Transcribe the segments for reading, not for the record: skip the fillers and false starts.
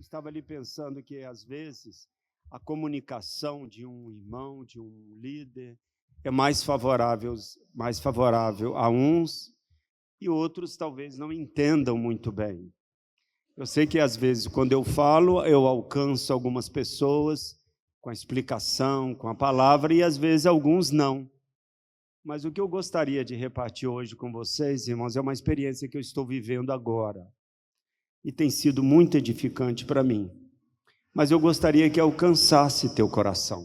estava ali pensando que, às vezes, a comunicação de um irmão, de um líder, é mais favorável a uns e outros talvez não entendam muito bem. Eu sei que, às vezes, quando eu falo, eu alcanço algumas pessoas com a explicação, com a palavra, e, às vezes, alguns não. Mas o que eu gostaria de repartir hoje com vocês, irmãos, é uma experiência que eu estou vivendo agora. E tem sido muito edificante para mim. Mas eu gostaria que alcançasse teu coração.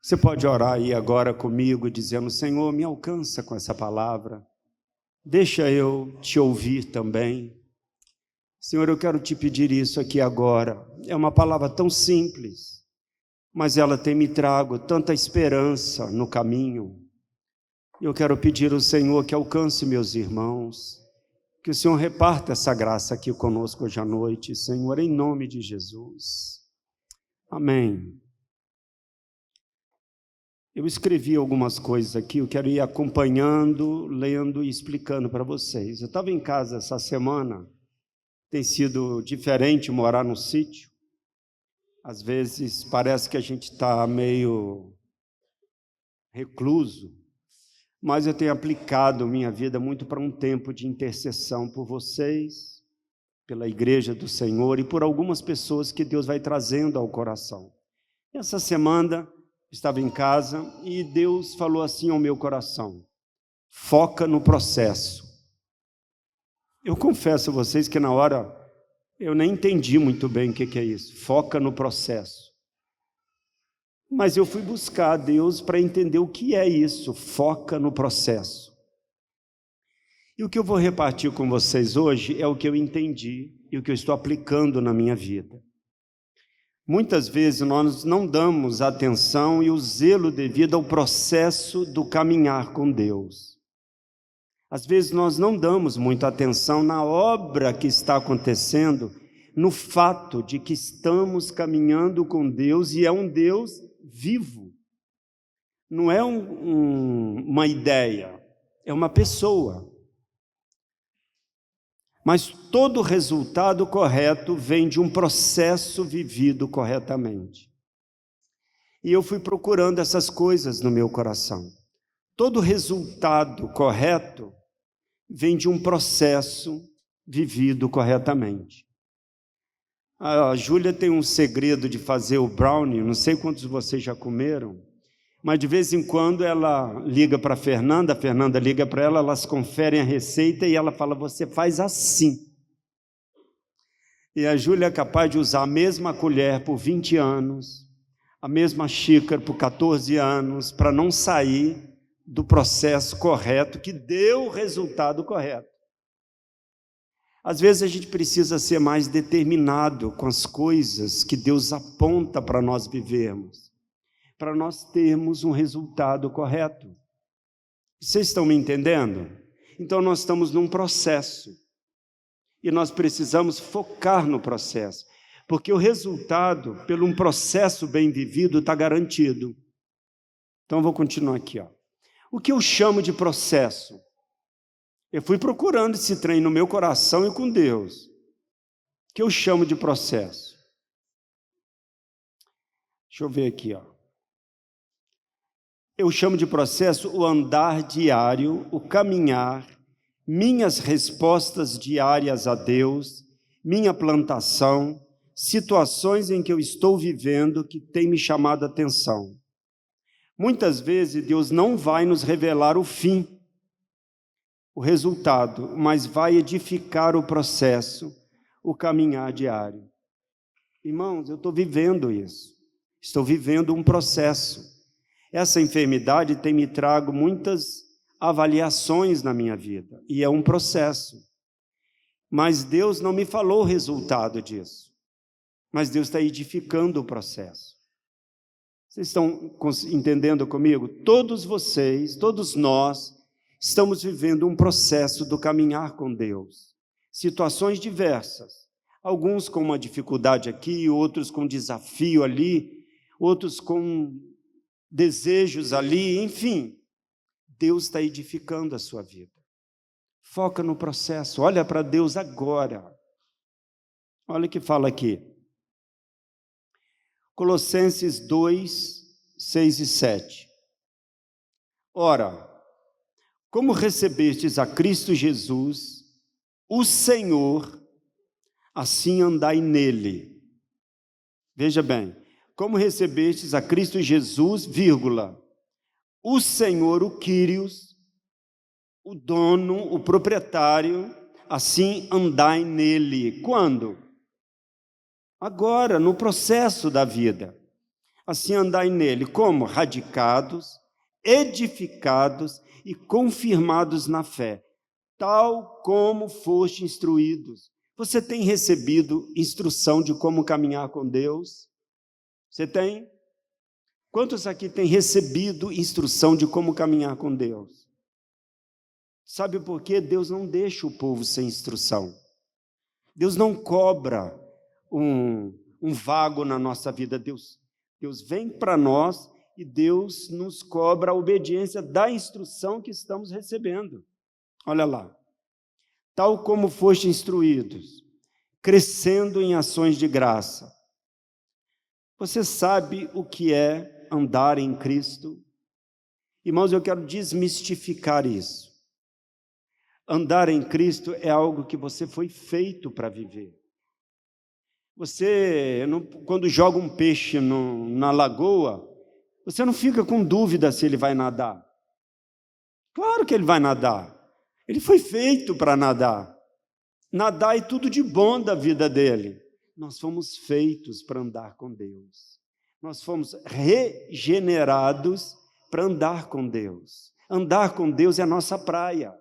Você pode orar aí agora comigo, dizendo: Senhor, me alcança com essa palavra. Deixa eu te ouvir também. Senhor, eu quero te pedir isso aqui agora. É uma palavra tão simples, mas ela tem me trago tanta esperança no caminho. Eu quero pedir ao Senhor que alcance meus irmãos, que o Senhor reparta essa graça aqui conosco hoje à noite, Senhor, em nome de Jesus. Amém. Eu escrevi algumas coisas aqui, eu quero ir acompanhando, lendo e explicando para vocês. Eu estava em casa essa semana, tem sido diferente morar no sítio. Às vezes parece que a gente está meio recluso, mas eu tenho aplicado minha vida muito para um tempo de intercessão por vocês, pela igreja do Senhor e por algumas pessoas que Deus vai trazendo ao coração. Essa semana estava em casa e Deus falou assim ao meu coração: foca no processo. Eu confesso a vocês que na hora eu nem entendi muito bem o que é isso, foca no processo. Mas eu fui buscar a Deus para entender o que é isso, foca no processo. E o que eu vou repartir com vocês hoje é o que eu entendi e o que eu estou aplicando na minha vida. Muitas vezes nós não damos atenção e o zelo devido ao processo do caminhar com Deus. Às vezes nós não damos muita atenção na obra que está acontecendo, no fato de que estamos caminhando com Deus e é um Deus vivo. Não é uma ideia, é uma pessoa. Mas todo resultado correto vem de um processo vivido corretamente. E eu fui procurando essas coisas no meu coração. Todo resultado correto vem de um processo vivido corretamente. A Júlia tem um segredo de fazer o brownie, não sei quantos de vocês já comeram, mas de vez em quando ela liga para a Fernanda liga para ela, elas conferem a receita e ela fala: você faz assim. E a Júlia é capaz de usar a mesma colher por 20 anos, a mesma xícara por 14 anos, para não sair do processo correto, que deu o resultado correto. Às vezes a gente precisa ser mais determinado com as coisas que Deus aponta para nós vivermos, para nós termos um resultado correto. Vocês estão me entendendo? Então nós estamos num processo e nós precisamos focar no processo, porque o resultado, pelo um processo bem vivido, está garantido. Então eu vou continuar aqui. O que eu chamo de processo? Eu fui procurando esse trem no meu coração e com Deus. O que eu chamo de processo? Deixa eu ver aqui. Eu chamo de processo o andar diário, o caminhar, minhas respostas diárias a Deus, minha plantação, situações em que eu estou vivendo que têm me chamado a atenção. Muitas vezes Deus não vai nos revelar o fim, o resultado, mas vai edificar o processo, o caminhar diário. Irmãos, eu estou vivendo isso. Estou vivendo um processo. Essa enfermidade tem me trago muitas avaliações na minha vida, e é um processo. Mas Deus não me falou o resultado disso. Mas Deus está edificando o processo. Vocês estão entendendo comigo? Todos vocês, todos nós, estamos vivendo um processo do caminhar com Deus. Situações diversas. Alguns com uma dificuldade aqui, outros com desafio ali, outros com desejos ali, enfim. Deus está edificando a sua vida. Foca no processo, olha para Deus agora. Olha o que fala aqui. Colossenses 2, 6 e 7. Ora, como recebestes a Cristo Jesus, o Senhor, assim andai nele. Veja bem, como recebestes a Cristo Jesus, vírgula, o Senhor, o Quírios, o dono, o proprietário, assim andai nele. Quando? Agora, no processo da vida. Assim andai nele, como? Radicados, edificados e confirmados na fé, tal como foste instruídos. Você tem recebido instrução de como caminhar com Deus? Você tem? Quantos aqui têm recebido instrução de como caminhar com Deus? Sabe por quê? Deus não deixa o povo sem instrução. Deus não cobra um vago na nossa vida. Deus vem para nós e Deus nos cobra a obediência da instrução que estamos recebendo. Olha lá. Tal como foste instruídos, crescendo em ações de graça. Você sabe o que é andar em Cristo? Irmãos, eu quero desmistificar isso. Andar em Cristo é algo que você foi feito para viver. Você, quando joga um peixe na lagoa, você não fica com dúvida se ele vai nadar. Claro que ele vai nadar. Ele foi feito para nadar. Nadar é tudo de bom da vida dele. Nós fomos feitos para andar com Deus. Nós fomos regenerados para andar com Deus. Andar com Deus é a nossa praia.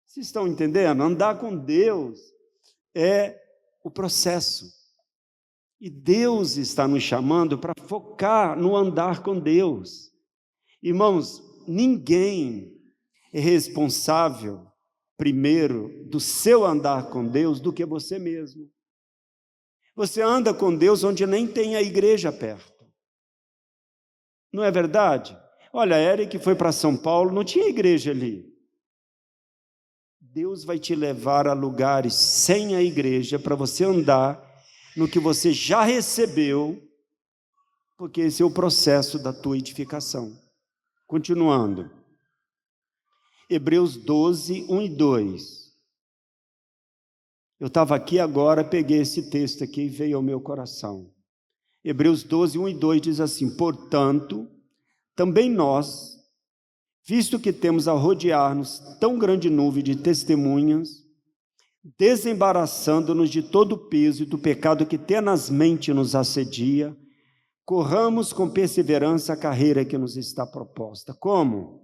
Vocês estão entendendo? Andar com Deus é o processo. E Deus está nos chamando para focar no andar com Deus. Irmãos, ninguém é responsável primeiro do seu andar com Deus do que você mesmo. Você anda com Deus onde nem tem a igreja perto. Não é verdade? Olha, Eric foi para São Paulo, não tinha igreja ali. Deus vai te levar a lugares sem a igreja para você andar no que você já recebeu, porque esse é o processo da tua edificação. Continuando. Hebreus 12, 1 e 2. Eu estava aqui agora, peguei esse texto aqui e veio ao meu coração. Hebreus 12, 1 e 2 diz assim: portanto, também nós, visto que temos a rodear-nos tão grande nuvem de testemunhas, desembaraçando-nos de todo o peso e do pecado que tenazmente nos assedia, corramos com perseverança a carreira que nos está proposta. Como?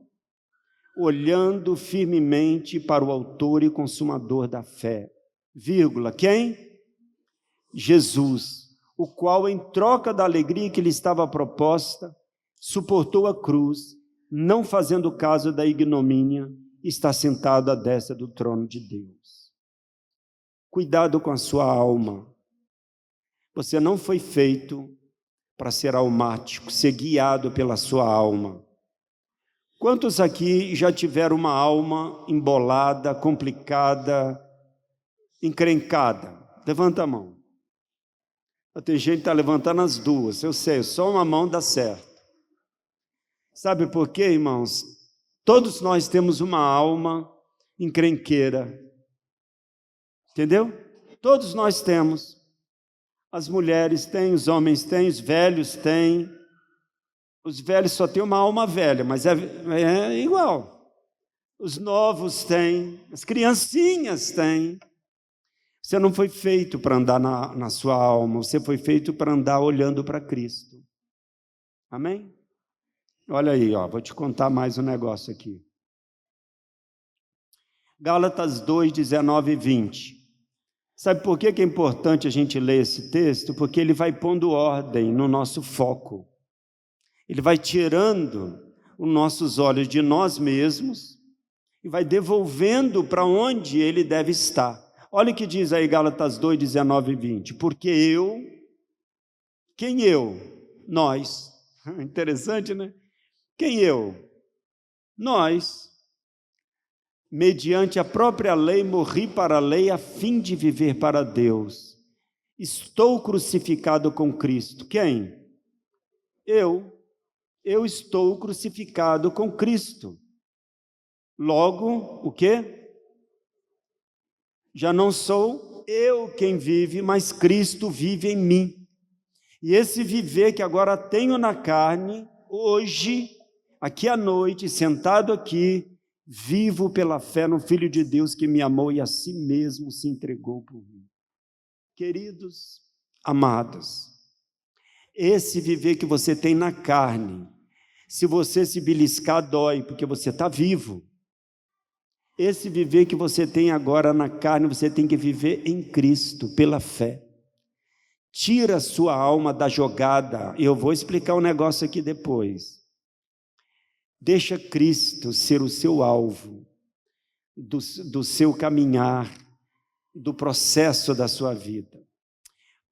Olhando firmemente para o autor e consumador da fé, vírgula, quem? Jesus, o qual, em troca da alegria que lhe estava proposta, suportou a cruz, não fazendo caso da ignomínia, está sentado à destra do trono de Deus. Cuidado com a sua alma. Você não foi feito para ser almático, ser guiado pela sua alma. Quantos aqui já tiveram uma alma embolada, complicada, encrencada? Levanta a mão. Tem gente que está levantando as duas, eu sei, só uma mão dá certo. Sabe por quê, irmãos? Todos nós temos uma alma encrenqueira. Entendeu? Todos nós temos. As mulheres têm, os homens têm, os velhos têm. Os velhos só têm uma alma velha, mas é igual. Os novos têm, as criancinhas têm. Você não foi feito para andar na sua alma, você foi feito para andar olhando para Cristo. Amém? Olha aí, vou te contar mais um negócio aqui. Gálatas 2, 19 e 20. Sabe por que é importante a gente ler esse texto? Porque ele vai pondo ordem no nosso foco. Ele vai tirando os nossos olhos de nós mesmos e vai devolvendo para onde ele deve estar. Olha o que diz aí Gálatas 2, 19 e 20. Porque quem eu? Nós. Interessante, né? Quem eu? Nós, mediante a própria lei, morri para a lei a fim de viver para Deus. Estou crucificado com Cristo. Quem? Eu. Eu estou crucificado com Cristo. Logo, o quê? Já não sou eu quem vive, mas Cristo vive em mim. E esse viver que agora tenho na carne, hoje, aqui à noite, sentado aqui, vivo pela fé no Filho de Deus que me amou e a si mesmo se entregou por mim. Queridos, amados, esse viver que você tem na carne, se você se beliscar, dói, porque você está vivo. Esse viver que você tem agora na carne, você tem que viver em Cristo, pela fé. Tira a sua alma da jogada. Eu vou explicar um negócio aqui depois. Deixa Cristo ser o seu alvo, do seu caminhar, do processo da sua vida.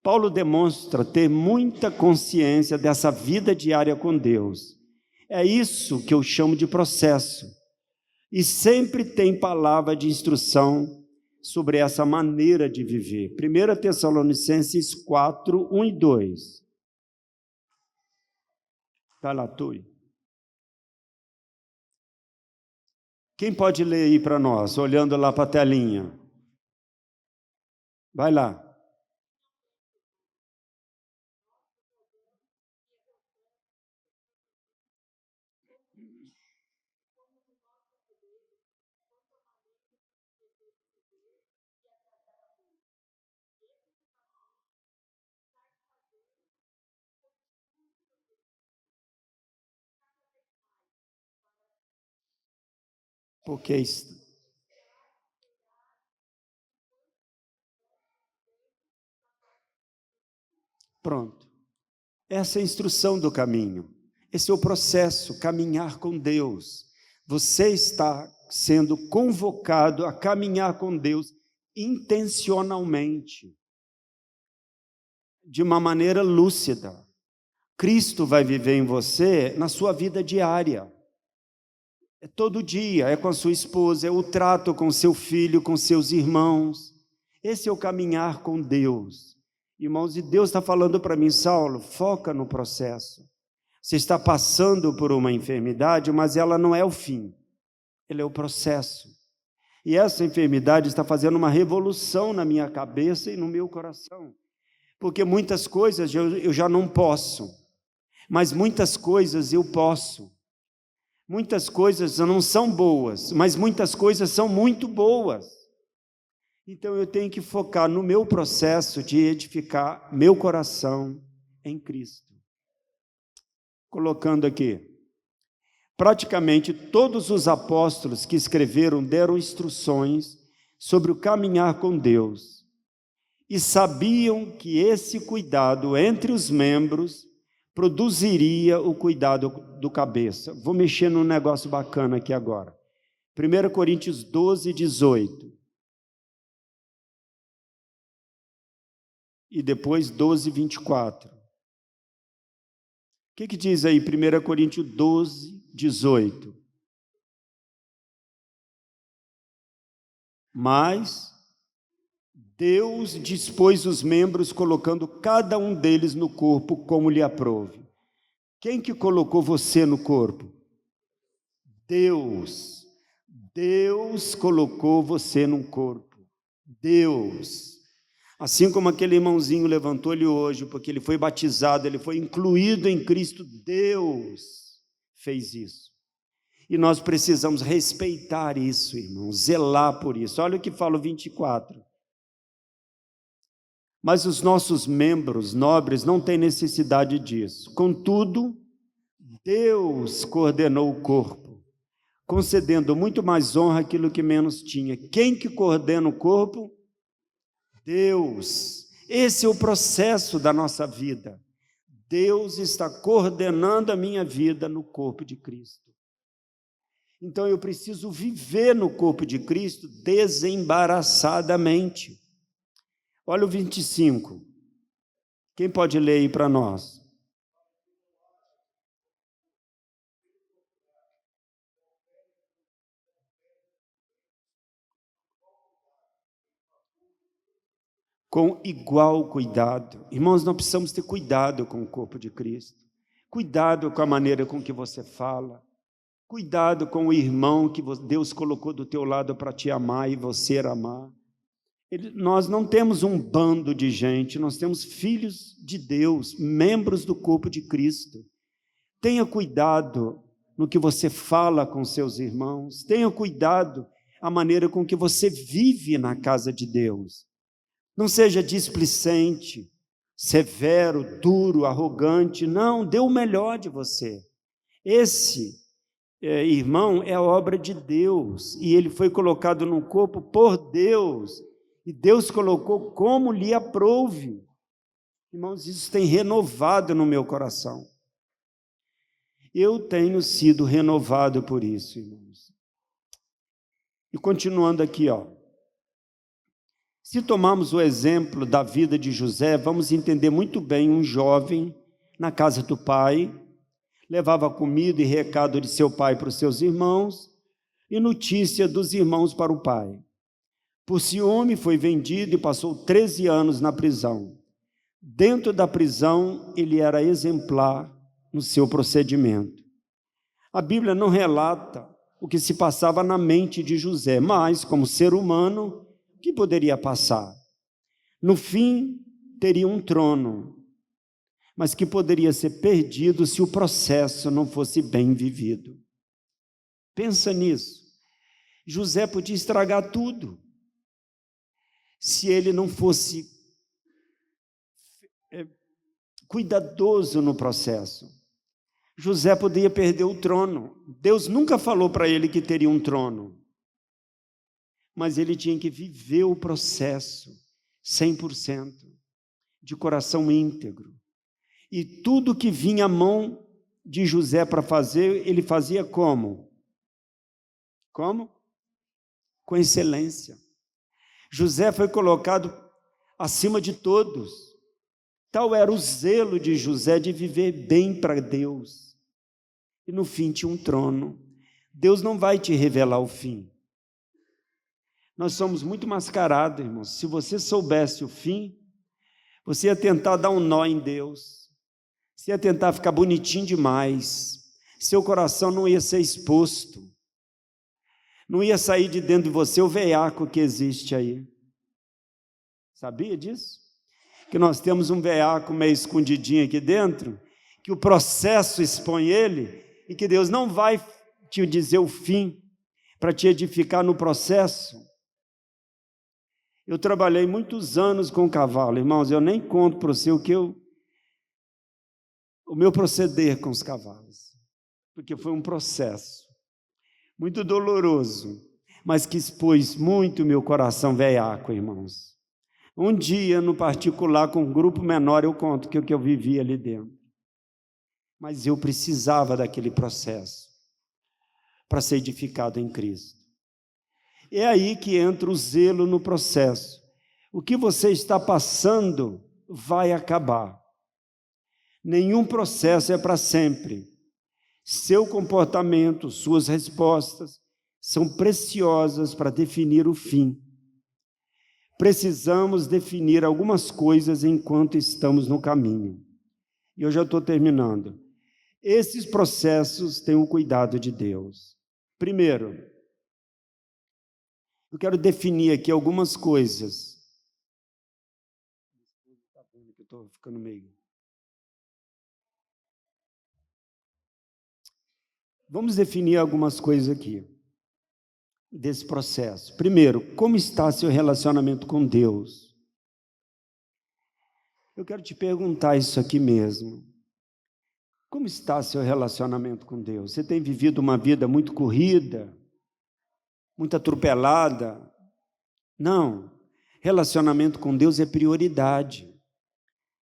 Paulo demonstra ter muita consciência dessa vida diária com Deus. É isso que eu chamo de processo. E sempre tem palavra de instrução sobre essa maneira de viver. 1 Tessalonicenses 4, 1 e 2. Está lá, Tui. Quem pode ler aí para nós, olhando lá para a telinha? Vai lá. Porque pronto. Essa é a instrução do caminho. Esse é o processo, caminhar com Deus. Você está sendo convocado a caminhar com Deus intencionalmente, de uma maneira lúcida. Cristo vai viver em você na sua vida diária. É todo dia, é com a sua esposa, é o trato com seu filho, com seus irmãos. Esse é o caminhar com Deus. Irmãos, e Deus está falando para mim, Saulo, foca no processo. Você está passando por uma enfermidade, mas ela não é o fim, ela é o processo. E essa enfermidade está fazendo uma revolução na minha cabeça e no meu coração. Porque muitas coisas eu já não posso, mas muitas coisas eu posso. Muitas coisas não são boas, mas muitas coisas são muito boas. Então eu tenho que focar no meu processo de edificar meu coração em Cristo. Colocando aqui, praticamente todos os apóstolos que escreveram deram instruções sobre o caminhar com Deus e sabiam que esse cuidado entre os membros produziria o cuidado do cabeça. Vou mexer num negócio bacana aqui agora. 1 Coríntios 12, 18. E depois 12, 24. O que diz aí 1 Coríntios 12, 18? Mas Deus dispôs os membros, colocando cada um deles no corpo como lhe aprouve. Quem que colocou você no corpo? Deus. Deus colocou você no corpo. Deus. Assim como aquele irmãozinho levantou ele hoje, porque ele foi batizado, ele foi incluído em Cristo, Deus fez isso. E nós precisamos respeitar isso, irmão, zelar por isso. Olha o que fala o 24. Mas os nossos membros nobres não têm necessidade disso. Contudo, Deus coordenou o corpo, concedendo muito mais honra àquilo que menos tinha. Quem que coordena o corpo? Deus. Esse é o processo da nossa vida. Deus está coordenando a minha vida no corpo de Cristo. Então eu preciso viver no corpo de Cristo desembaraçadamente. Olha o 25. Quem pode ler aí para nós? com igual cuidado. Irmãos, nós precisamos ter cuidado com o corpo de Cristo. Cuidado com a maneira com que você fala. Cuidado com o irmão que Deus colocou do teu lado para te amar e você amar. Nós não temos um bando de gente, nós temos filhos de Deus, membros do corpo de Cristo. Tenha cuidado no que você fala com seus irmãos. Tenha cuidado a maneira com que você vive na casa de Deus. Não seja displicente, severo, duro, arrogante. Não, dê o melhor de você. Esse irmão é a obra de Deus e ele foi colocado no corpo por Deus e Deus colocou como lhe aprouve. Irmãos, isso tem renovado no meu coração. Eu tenho sido renovado por isso, irmãos. E continuando aqui, se tomarmos o exemplo da vida de José, vamos entender muito bem um jovem na casa do pai, levava comida e recado de seu pai para os seus irmãos e notícia dos irmãos para o pai. Por ciúme foi vendido e passou 13 anos na prisão. Dentro da prisão, ele era exemplar no seu procedimento. A Bíblia não relata o que se passava na mente de José, mas, como ser humano, o que poderia passar? No fim, teria um trono, mas que poderia ser perdido se o processo não fosse bem vivido. Pensa nisso. José podia estragar tudo se ele não fosse cuidadoso no processo. José poderia perder o trono. Deus nunca falou para ele que teria um trono, mas ele tinha que viver o processo 100%, de coração íntegro. E tudo que vinha à mão de José para fazer, ele fazia como? Como? Com excelência. José foi colocado acima de todos. Tal era o zelo de José de viver bem para Deus. E no fim tinha um trono. Deus não vai te revelar o fim. Nós somos muito mascarados, irmãos. Se você soubesse o fim, você ia tentar dar um nó em Deus. Você ia tentar ficar bonitinho demais. Seu coração não ia ser exposto. Não ia sair de dentro de você o veiaco que existe aí. Sabia disso? Que nós temos um veiaco meio escondidinho aqui dentro, que o processo expõe ele, e que Deus não vai te dizer o fim, para te edificar no processo. Eu trabalhei muitos anos com cavalo, irmãos, eu nem conto para você o meu proceder com os cavalos, porque foi um processo muito doloroso, mas que expôs muito o meu coração veiaco, irmãos. Um dia, no particular, com um grupo menor, eu conto o que eu vivi ali dentro. Mas eu precisava daquele processo para ser edificado em Cristo. É aí que entra o zelo no processo. O que você está passando vai acabar. Nenhum processo é para sempre. Seu comportamento, suas respostas são preciosas para definir o fim. Precisamos definir algumas coisas enquanto estamos no caminho. E eu já estou terminando. Esses processos têm o cuidado de Deus. Primeiro, eu quero definir aqui algumas coisas. Estou ficando meio. Vamos definir algumas coisas aqui desse processo. Primeiro, como está seu relacionamento com Deus? Eu quero te perguntar isso aqui mesmo. Como está seu relacionamento com Deus? Você tem vivido uma vida muito corrida, muito atropelada? Não. Relacionamento com Deus é prioridade.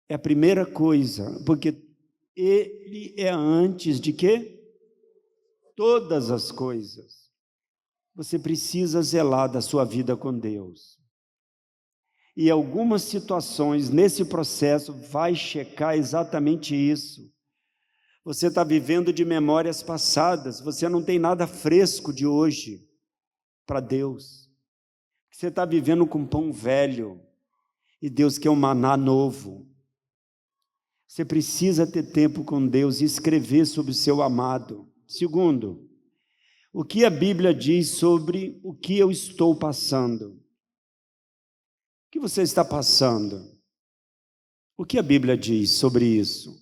É a primeira coisa, porque Ele é antes de quê? Todas as coisas. Você precisa zelar da sua vida com Deus. E algumas situações nesse processo vai checar exatamente isso. Você está vivendo de memórias passadas, você não tem nada fresco de hoje para Deus. Você está vivendo com pão velho. E Deus quer um maná novo. Você precisa ter tempo com Deus e escrever sobre o seu amado. Segundo, o que a Bíblia diz sobre o que eu estou passando? O que você está passando? O que a Bíblia diz sobre isso?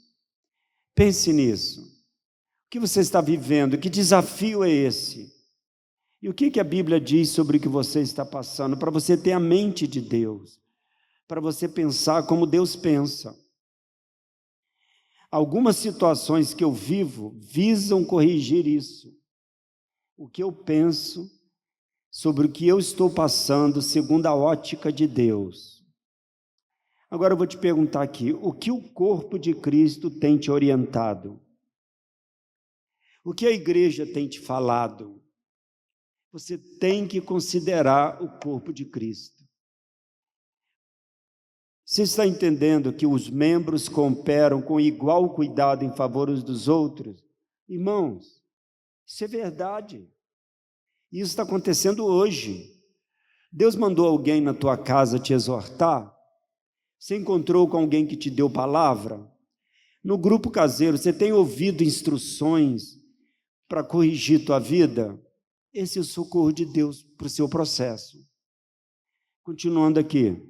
Pense nisso. O que você está vivendo? Que desafio é esse? E o que a Bíblia diz sobre o que você está passando? Para você ter a mente de Deus, para você pensar como Deus pensa. Algumas situações que eu vivo visam corrigir isso. O que eu penso sobre o que eu estou passando segundo a ótica de Deus. Agora eu vou te perguntar aqui, o que o corpo de Cristo tem te orientado? O que a igreja tem te falado? Você tem que considerar o corpo de Cristo. Você está entendendo que os membros cooperam com igual cuidado em favor uns dos outros? Irmãos, isso é verdade. Isso está acontecendo hoje. Deus mandou alguém na tua casa te exortar? Você encontrou com alguém que te deu palavra? No grupo caseiro, você tem ouvido instruções para corrigir tua vida? Esse é o socorro de Deus para o seu processo. Continuando aqui.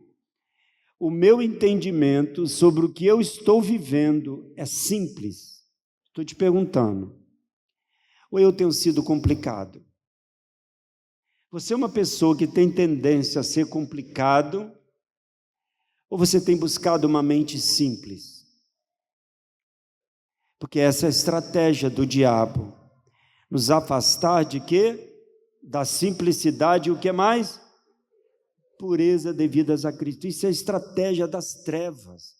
O meu entendimento sobre o que eu estou vivendo é simples. Estou te perguntando. Ou eu tenho sido complicado? Você é uma pessoa que tem tendência a ser complicado? Ou você tem buscado uma mente simples? Porque essa é a estratégia do diabo. Nos afastar de quê? Da simplicidade e o que mais? Pureza devidas a Cristo. Isso é a estratégia das trevas.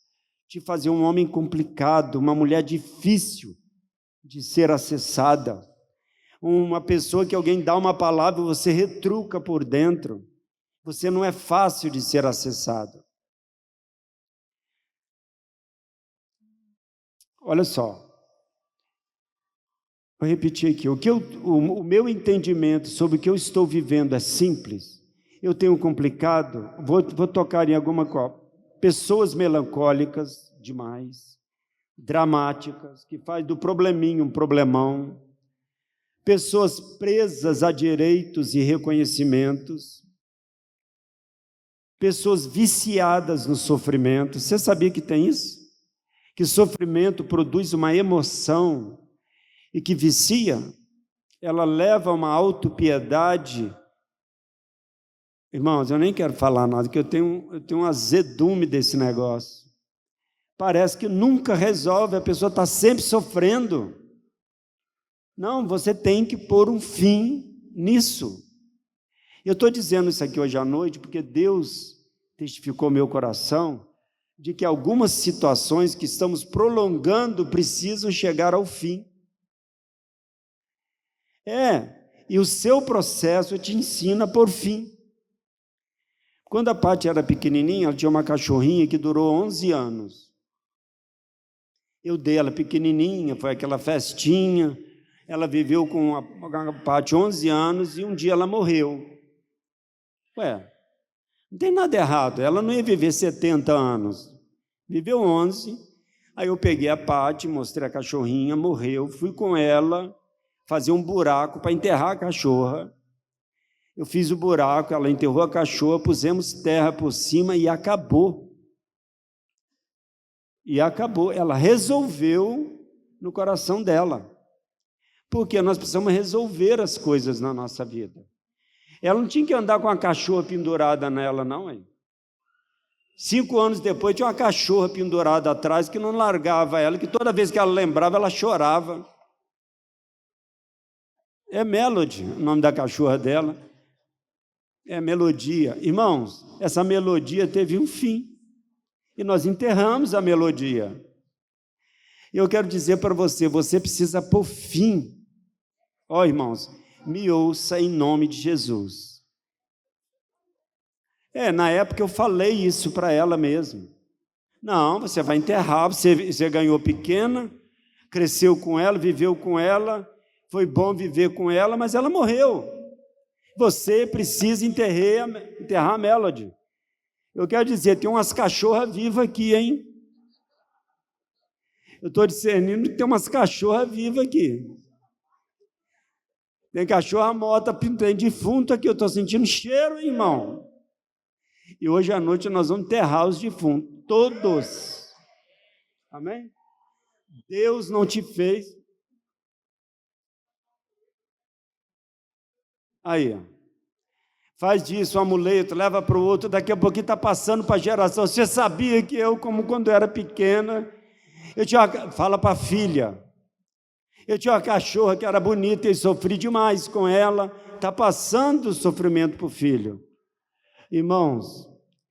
De fazer um homem complicado, uma mulher difícil de ser acessada. Uma pessoa que alguém dá uma palavra e você retruca por dentro. Você não é fácil de ser acessado. Olha só. Vou repetir aqui. O meu entendimento sobre o que eu estou vivendo é simples. Eu tenho complicado, vou tocar em alguma coisa. Pessoas melancólicas demais, dramáticas, que faz do probleminho um problemão. Pessoas presas a direitos e reconhecimentos. Pessoas viciadas no sofrimento. Você sabia que tem isso? Que sofrimento produz uma emoção e que vicia, ela leva a uma autopiedade. Irmãos, eu nem quero falar nada, que eu tenho um azedume desse negócio. Parece que nunca resolve, a pessoa está sempre sofrendo. Não, você tem que pôr um fim nisso. Eu estou dizendo isso aqui hoje à noite porque Deus testificou meu coração de que algumas situações que estamos prolongando precisam chegar ao fim. E o seu processo te ensina por fim. Quando a Paty era pequenininha, ela tinha uma cachorrinha que durou 11 anos. Eu dei ela pequenininha, foi aquela festinha, ela viveu com a Paty 11 anos e um dia ela morreu. Não tem nada errado, ela não ia viver 70 anos, viveu 11, aí eu peguei a Paty, mostrei a cachorrinha, morreu, fui com ela fazer um buraco para enterrar a cachorra. Eu fiz o buraco, ela enterrou a cachorra, pusemos terra por cima e acabou. E acabou. Ela resolveu no coração dela. Porque nós precisamos resolver as coisas na nossa vida. Ela não tinha que andar com a cachorra pendurada nela, não, hein? 5 anos depois, tinha uma cachorra pendurada atrás que não largava ela, que toda vez que ela lembrava, ela chorava. É Melody, o nome da cachorra dela. É melodia. Irmãos, essa melodia teve um fim. E nós enterramos a melodia. Eu quero dizer para você, você precisa pôr fim. Irmãos, me ouça em nome de Jesus. Na época eu falei isso para ela mesmo. Não, você vai enterrar, você ganhou pequena, cresceu com ela, viveu com ela, foi bom viver com ela, mas ela morreu. Você precisa enterrar a Melody. Eu quero dizer, tem umas cachorras vivas aqui, hein? Eu estou discernindo que tem umas cachorras vivas aqui. Tem cachorra morta, tem defunto aqui. Eu estou sentindo cheiro, irmão. E hoje à noite nós vamos enterrar os defuntos, todos. Amém? Deus não te fez. Aí, ó. Faz disso um amuleto, leva para o outro, daqui a pouquinho está passando para a geração. Você sabia que eu, como quando era pequena, fala para a filha, eu tinha uma cachorra que era bonita e sofri demais com ela, está passando o sofrimento para o filho. Irmãos,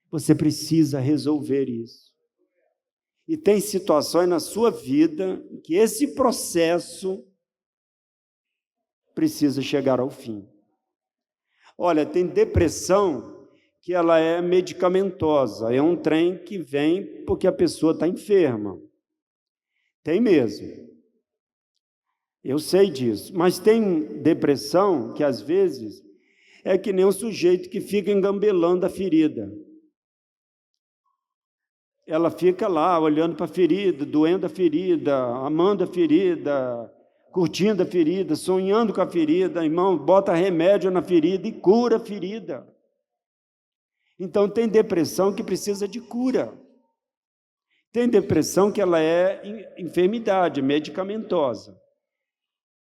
você precisa resolver isso. E tem situações na sua vida que esse processo precisa chegar ao fim. Olha, tem depressão que ela é medicamentosa, é um trem que vem porque a pessoa está enferma. Tem mesmo. Eu sei disso. Mas tem depressão que, às vezes, é que nem um sujeito que fica engambelando a ferida. Ela fica lá, olhando para a ferida, doendo a ferida, amando a ferida, curtindo a ferida, sonhando com a ferida, irmão, bota remédio na ferida e cura a ferida. Então, tem depressão que precisa de cura. Tem depressão que ela é enfermidade, medicamentosa.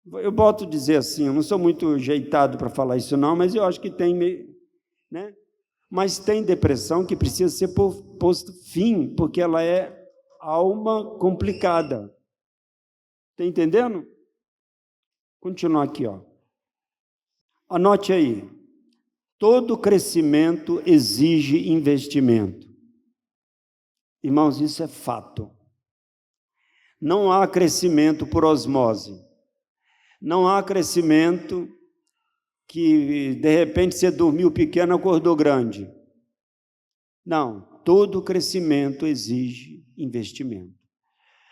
Eu boto dizer assim, eu não sou muito jeitado para falar isso não, mas eu acho que tem, né? Mas tem depressão que precisa ser posto fim, porque ela é alma complicada. Está entendendo? Continuar aqui, ó. Anote aí. Todo crescimento exige investimento. Irmãos, isso é fato. Não há crescimento por osmose. Não há crescimento que, de repente, você dormiu pequeno, acordou grande. Não, todo crescimento exige investimento.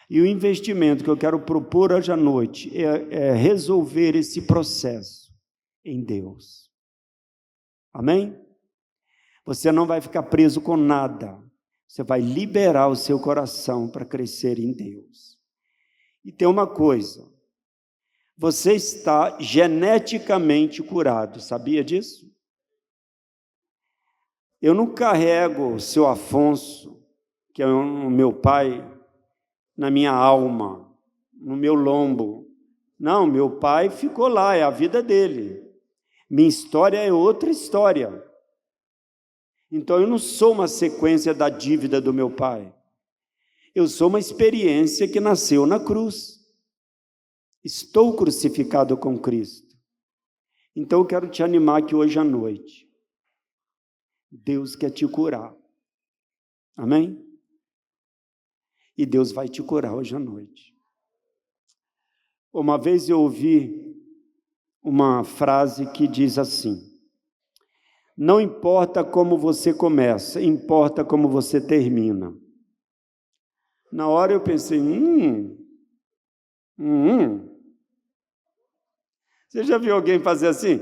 E o investimento que eu quero propor hoje à noite é resolver esse processo em Deus. Amém? Você não vai ficar preso com nada. Você vai liberar o seu coração para crescer em Deus. E tem uma coisa, você está geneticamente curado, sabia disso? Eu não carrego o seu Afonso, que é o meu pai, na minha alma, no meu lombo. Não, meu pai ficou lá, é a vida dele. Minha história é outra história. Então, eu não sou uma sequência da dívida do meu pai. Eu sou uma experiência que nasceu na cruz. Estou crucificado com Cristo. Então, eu quero te animar aqui hoje à noite. Deus quer te curar. Amém? E Deus vai te curar hoje à noite. Uma vez eu ouvi uma frase que diz assim: não importa como você começa, importa como você termina. Na hora eu pensei, Você já viu alguém fazer assim?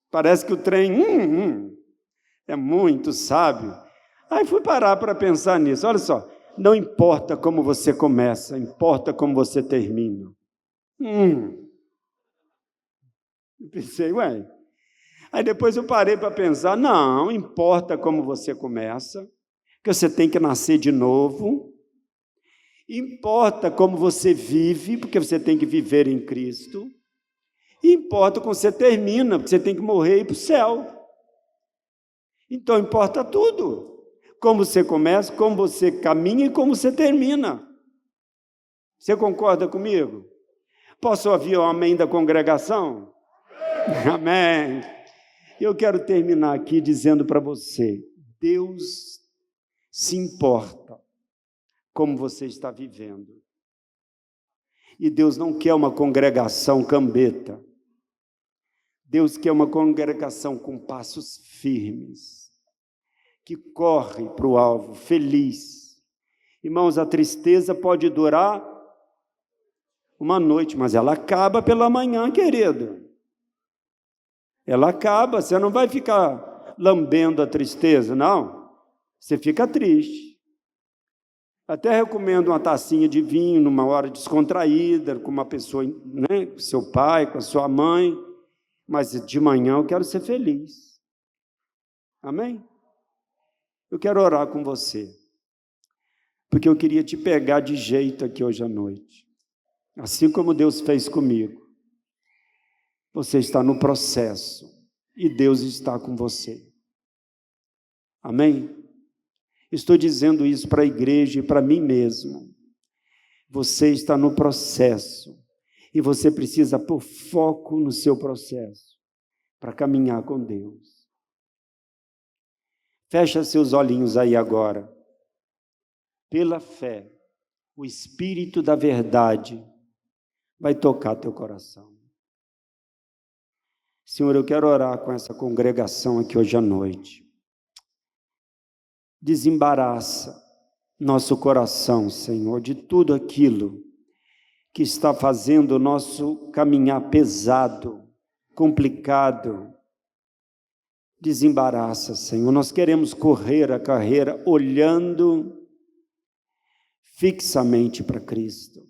Parece que o trem, é muito sábio. Aí fui parar para pensar nisso. Olha só, não importa como você começa, importa como você termina. Eu pensei, Aí depois eu parei para pensar, não importa como você começa, que você tem que nascer de novo. Importa como você vive, porque você tem que viver em Cristo. E importa como você termina, porque você tem que morrer e ir para o céu. Então importa tudo. Como você começa, como você caminha e como você termina. Você concorda comigo? Posso ouvir o amém da congregação? Amém. Eu quero terminar aqui dizendo para você, Deus se importa como você está vivendo. E Deus não quer uma congregação cambeta. Deus quer uma congregação com passos firmes, que corre para o alvo, feliz. Irmãos, a tristeza pode durar uma noite, mas ela acaba pela manhã, querido. Ela acaba, você não vai ficar lambendo a tristeza. Não, você fica triste. Até recomendo uma tacinha de vinho numa hora descontraída, com uma pessoa, né, com seu pai, com a sua mãe, mas de manhã eu quero ser feliz. Amém? Eu quero orar com você, porque eu queria te pegar de jeito aqui hoje à noite, assim como Deus fez comigo. Você está no processo e Deus está com você. Amém? Estou dizendo isso para a igreja e para mim mesmo. Você está no processo e você precisa pôr foco no seu processo para caminhar com Deus. Fecha seus olhinhos aí agora. Pela fé, o Espírito da verdade vai tocar teu coração. Senhor, eu quero orar com essa congregação aqui hoje à noite. Desembaraça nosso coração, Senhor, de tudo aquilo que está fazendo o nosso caminhar pesado, complicado. Desembaraça, Senhor. Nós queremos correr a carreira olhando fixamente para Cristo.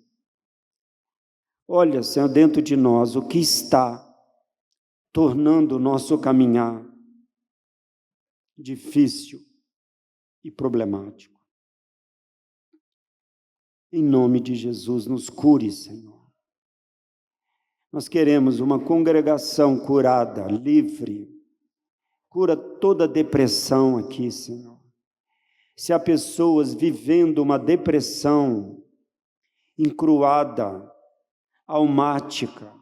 Olha, Senhor, dentro de nós o que está tornando o nosso caminhar difícil e problemático. Em nome de Jesus, nos cure, Senhor. Nós queremos uma congregação curada, livre. Cura toda depressão aqui, Senhor. Se há pessoas vivendo uma depressão encruada, almática,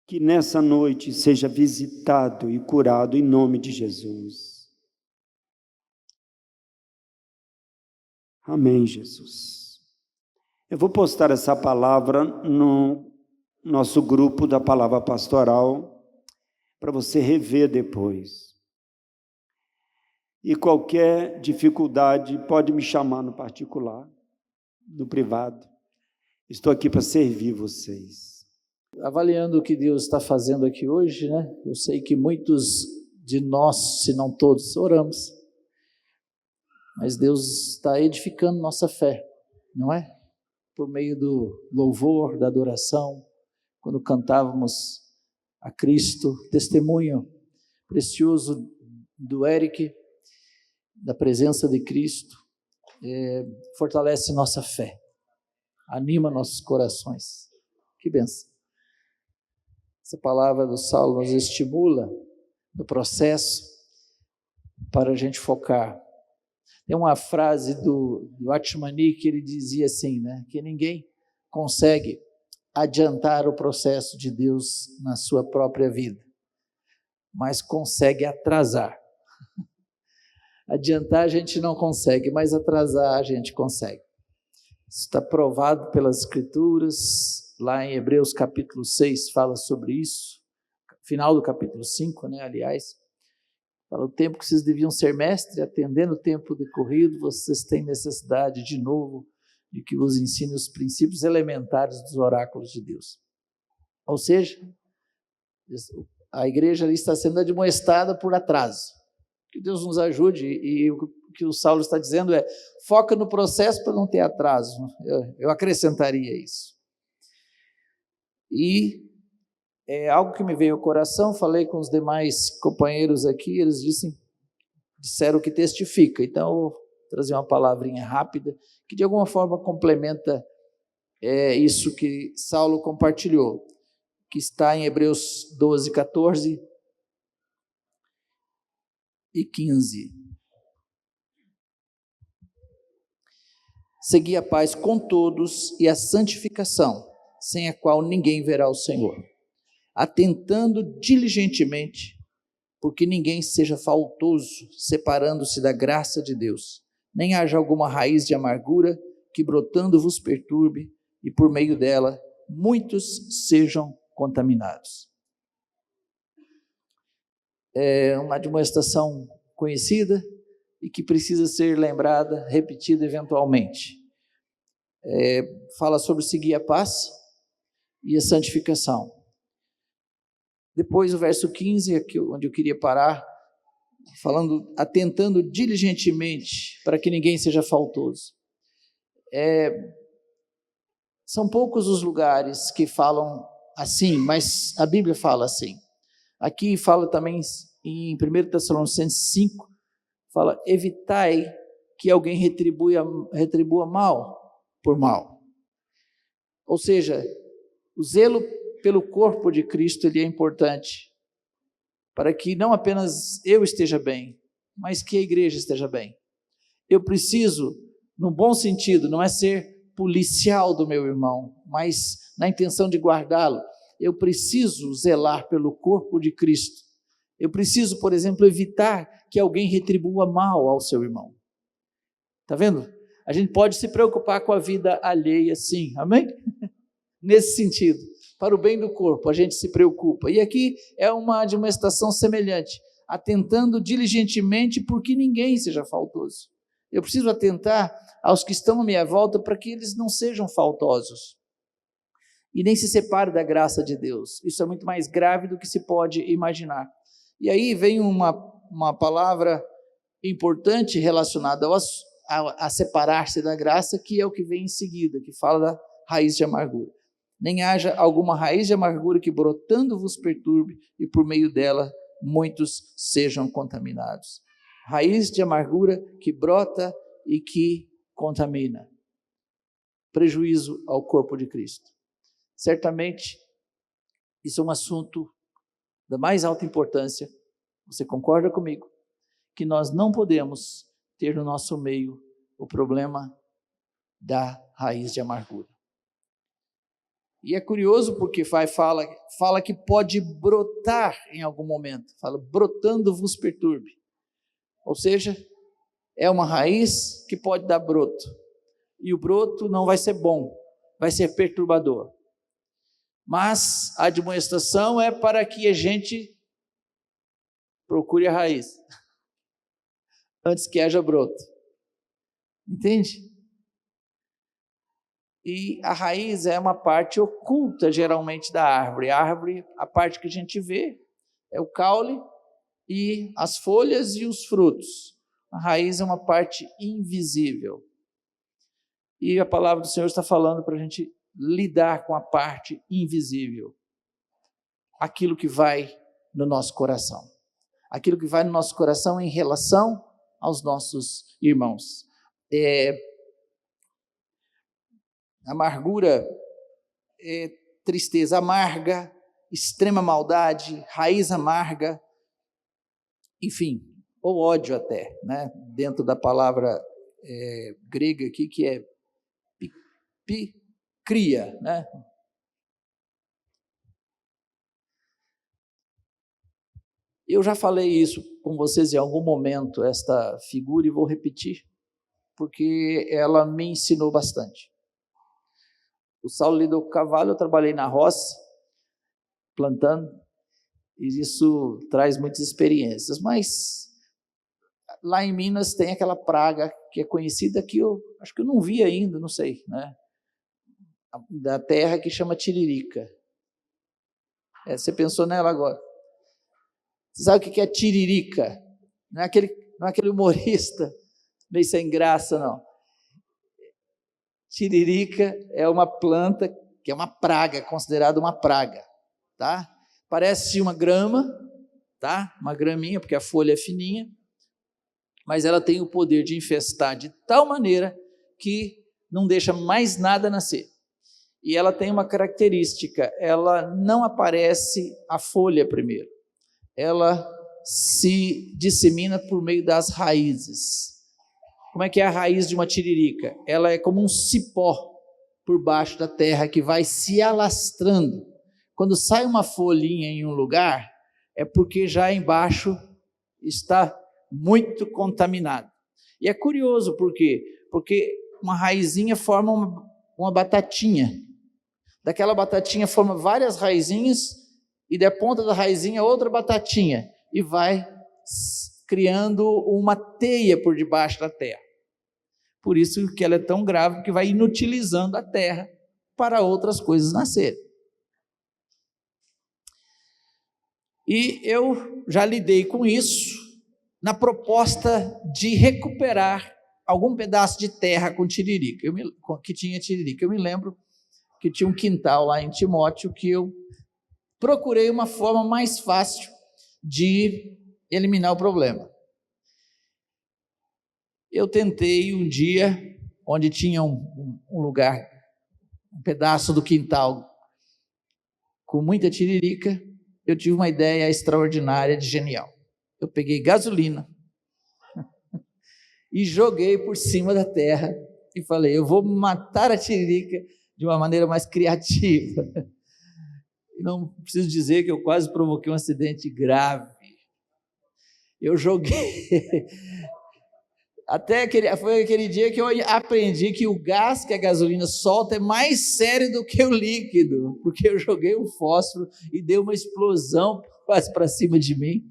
que nessa noite seja visitado e curado em nome de Jesus. Amém, Jesus. Eu vou postar essa palavra no nosso grupo da Palavra Pastoral, para você rever depois. E qualquer dificuldade, pode me chamar no particular, no privado. Estou aqui para servir vocês. Avaliando o que Deus está fazendo aqui hoje, né? Eu sei que muitos de nós, se não todos, oramos. Mas Deus está edificando nossa fé, não é? Por meio do louvor, da adoração, quando cantávamos a Cristo, testemunho precioso do Eric, da presença de Cristo, fortalece nossa fé, anima nossos corações. Que bênção! Essa palavra do Saulo nos estimula no processo para a gente focar. Tem uma frase do Atmani que ele dizia assim, né? Que ninguém consegue adiantar o processo de Deus na sua própria vida, mas consegue atrasar. Adiantar a gente não consegue, mas atrasar a gente consegue. Isso está provado pelas Escrituras, lá em Hebreus capítulo 6 fala sobre isso, final do capítulo 5, né, aliás, fala o tempo que vocês deviam ser mestre, atendendo o tempo decorrido, vocês têm necessidade de novo de que vos ensine os princípios elementares dos oráculos de Deus. Ou seja, a igreja ali está sendo admoestada por atraso. Que Deus nos ajude, e o que o Saulo está dizendo é, foca no processo para não ter atraso. Eu acrescentaria isso. E é algo que me veio ao coração, falei com os demais companheiros aqui, eles disseram que testifica, então eu vou trazer uma palavrinha rápida, que de alguma forma complementa isso que Saulo compartilhou, que está em Hebreus 12, 14 e 15. Segui a paz com todos e a santificação, sem a qual ninguém verá o Senhor, atentando diligentemente, porque ninguém seja faltoso, separando-se da graça de Deus, nem haja alguma raiz de amargura que brotando vos perturbe, e por meio dela muitos sejam contaminados. É uma admoestação conhecida e que precisa ser lembrada, repetida eventualmente. Fala sobre seguir a paz e a santificação. Depois o verso 15, aqui onde eu queria parar, falando, atentando diligentemente para que ninguém seja faltoso. São poucos os lugares que falam assim, mas a Bíblia fala assim. Aqui fala também em 1 Tessalonicenses 5, fala, evitai que alguém retribua mal por mal. Ou seja, o zelo pelo corpo de Cristo ele é importante, para que não apenas eu esteja bem, mas que a igreja esteja bem. Eu preciso, no bom sentido, não é ser policial do meu irmão, mas na intenção de guardá-lo, eu preciso zelar pelo corpo de Cristo. Eu preciso, por exemplo, evitar que alguém retribua mal ao seu irmão. Está vendo? A gente pode se preocupar com a vida alheia, sim, amém? Nesse sentido, para o bem do corpo, a gente se preocupa. E aqui é uma admoestação semelhante, atentando diligentemente por que ninguém seja faltoso. Eu preciso atentar aos que estão à minha volta para que eles não sejam faltosos e nem se separem da graça de Deus. Isso é muito mais grave do que se pode imaginar. E aí vem uma palavra importante relacionada a separar-se da graça, que é o que vem em seguida, que fala da raiz de amargura. Nem haja alguma raiz de amargura que brotando vos perturbe e por meio dela muitos sejam contaminados. Raiz de amargura que brota e que contamina. Prejuízo ao corpo de Cristo. Certamente, isso é um assunto da mais alta importância. Você concorda comigo? Que nós não podemos ter no nosso meio o problema da raiz de amargura. E é curioso porque fala que pode brotar em algum momento. Fala, brotando vos perturbe. Ou seja, é uma raiz que pode dar broto. E o broto não vai ser bom, vai ser perturbador. Mas a admoestação é para que a gente procure a raiz, antes que haja broto. Entende? E a raiz é uma parte oculta, geralmente, da árvore. A árvore, a parte que a gente vê, é o caule e as folhas e os frutos. A raiz é uma parte invisível. E a palavra do Senhor está falando para a gente lidar com a parte invisível. Aquilo que vai no nosso coração. Aquilo que vai no nosso coração em relação aos nossos irmãos. Amargura, tristeza amarga, extrema maldade, raiz amarga, enfim, ou ódio até, né? Dentro da palavra grega aqui, que é pikria, né? Eu já falei isso com vocês em algum momento, esta figura, e vou repetir, porque ela me ensinou bastante. O Saulo lidou com o cavalo, eu trabalhei na roça, plantando, e isso traz muitas experiências, mas lá em Minas tem aquela praga que é conhecida, que eu acho que eu não vi ainda, não sei, né? Da terra, que chama tiririca. Você pensou nela agora? Você sabe o que é tiririca? Não é aquele humorista meio sem graça, não. Tiririca é uma planta que é uma praga, considerada uma praga, tá? Parece uma grama, tá? Uma graminha, porque a folha é fininha, mas ela tem o poder de infestar de tal maneira que não deixa mais nada nascer. E ela tem uma característica, ela não aparece a folha primeiro, ela se dissemina por meio das raízes. Como é que é a raiz de uma tiririca? Ela é como um cipó por baixo da terra que vai se alastrando. Quando sai uma folhinha em um lugar, é porque já embaixo está muito contaminado. E é curioso, por quê? Porque uma raizinha forma uma batatinha. Daquela batatinha forma várias raizinhas, e da ponta da raizinha outra batatinha, e vai criando uma teia por debaixo da terra. Por isso que ela é tão grave, que vai inutilizando a terra para outras coisas nascerem. E eu já lidei com isso, na proposta de recuperar algum pedaço de terra com tiririca, que tinha tiririca. Eu me lembro que tinha um quintal lá em Timóteo que eu procurei uma forma mais fácil de eliminar o problema. Eu tentei um dia, onde tinha um lugar, um pedaço do quintal com muita tiririca, eu tive uma ideia extraordinária de genial. Eu peguei gasolina e joguei por cima da terra e falei, eu vou matar a tiririca de uma maneira mais criativa. Não preciso dizer que eu quase provoquei um acidente grave. Eu joguei... Foi aquele dia que eu aprendi que o gás que a gasolina solta é mais sério do que o líquido, porque eu joguei um fósforo e deu uma explosão quase para cima de mim,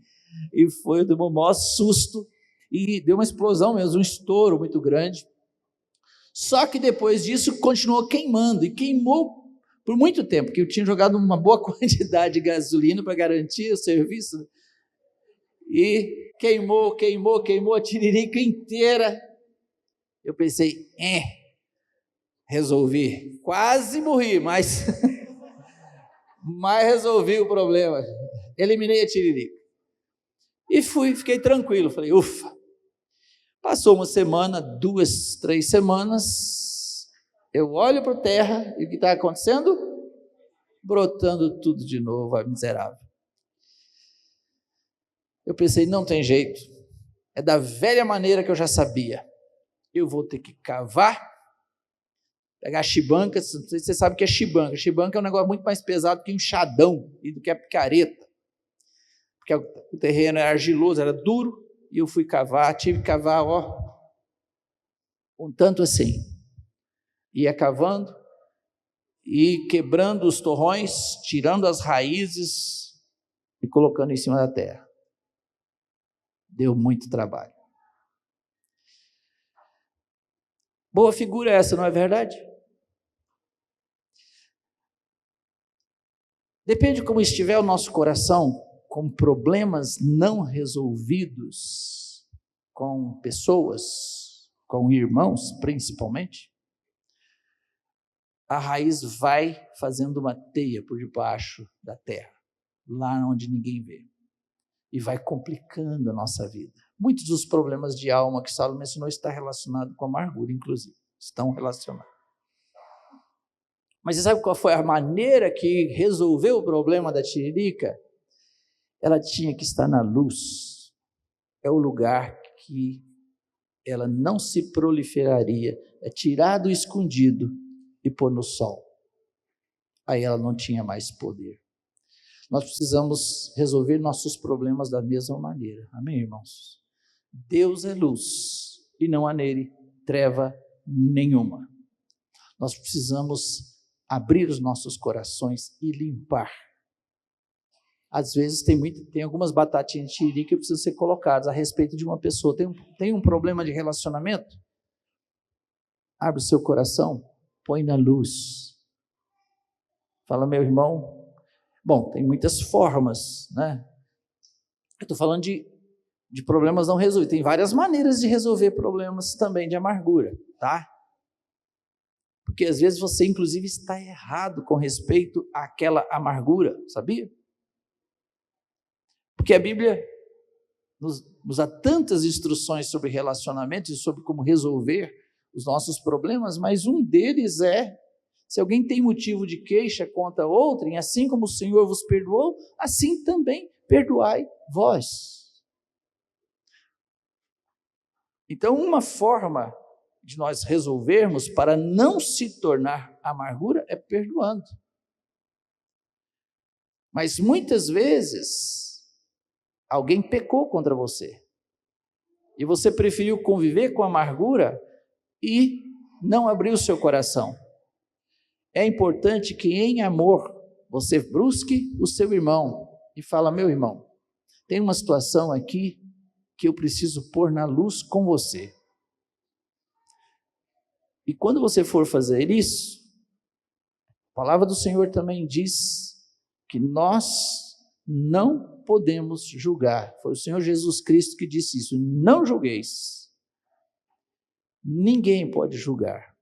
e foi o maior susto, e deu uma explosão mesmo, um estouro muito grande. Só que depois disso continuou queimando, e queimou por muito tempo, porque eu tinha jogado uma boa quantidade de gasolina para garantir o serviço, e queimou a tiririca inteira. Eu pensei, resolvi, quase morri, mas resolvi o problema, eliminei a tiririca, e fiquei tranquilo, falei, ufa. Passou uma semana, 2, 3 semanas, eu olho para a terra, e o que está acontecendo? Brotando tudo de novo, a miserável. Eu pensei, não tem jeito, é da velha maneira que eu já sabia, eu vou ter que cavar, pegar chibanca, não sei se você sabe o que é chibanca é um negócio muito mais pesado que enxadão e do que a picareta, porque o terreno era argiloso, era duro, e eu fui cavar, tive que cavar, um tanto assim, ia cavando, e quebrando os torrões, tirando as raízes, e colocando em cima da terra. Deu muito trabalho. Boa figura essa, não é verdade? Depende de como estiver o nosso coração, com problemas não resolvidos, com pessoas, com irmãos principalmente, a raiz vai fazendo uma teia por debaixo da terra, lá onde ninguém vê. E vai complicando a nossa vida. Muitos dos problemas de alma que Saulo mencionou estão relacionados com a amargura, inclusive. Estão relacionados. Mas você sabe qual foi a maneira que resolveu o problema da tiririca? Ela tinha que estar na luz. É o lugar que ela não se proliferaria. É tirar do escondido e pôr no sol. Aí ela não tinha mais poder. Nós precisamos resolver nossos problemas da mesma maneira. Amém, irmãos? Deus é luz e não há nele treva nenhuma. Nós precisamos abrir os nossos corações e limpar. Às vezes tem algumas batatinhas de tiririca que precisam ser colocadas a respeito de uma pessoa. Tem um problema de relacionamento? Abre o seu coração, põe na luz. Fala, meu irmão. Bom, tem muitas formas, né? Eu estou falando de problemas não resolvidos. Tem várias maneiras de resolver problemas também de amargura, tá? Porque às vezes você, inclusive, está errado com respeito àquela amargura, sabia? Porque a Bíblia nos dá tantas instruções sobre relacionamentos e sobre como resolver os nossos problemas, mas um deles é: se alguém tem motivo de queixa contra outrem, assim como o Senhor vos perdoou, assim também perdoai vós. Então, uma forma de nós resolvermos para não se tornar amargura é perdoando. Mas muitas vezes, alguém pecou contra você, e você preferiu conviver com a amargura e não abriu o seu coração. É importante que em amor você busque o seu irmão e fala: meu irmão, tem uma situação aqui que eu preciso pôr na luz com você. E quando você for fazer isso, a palavra do Senhor também diz que nós não podemos julgar. Foi o Senhor Jesus Cristo que disse isso. Não julgueis. Ninguém pode julgar.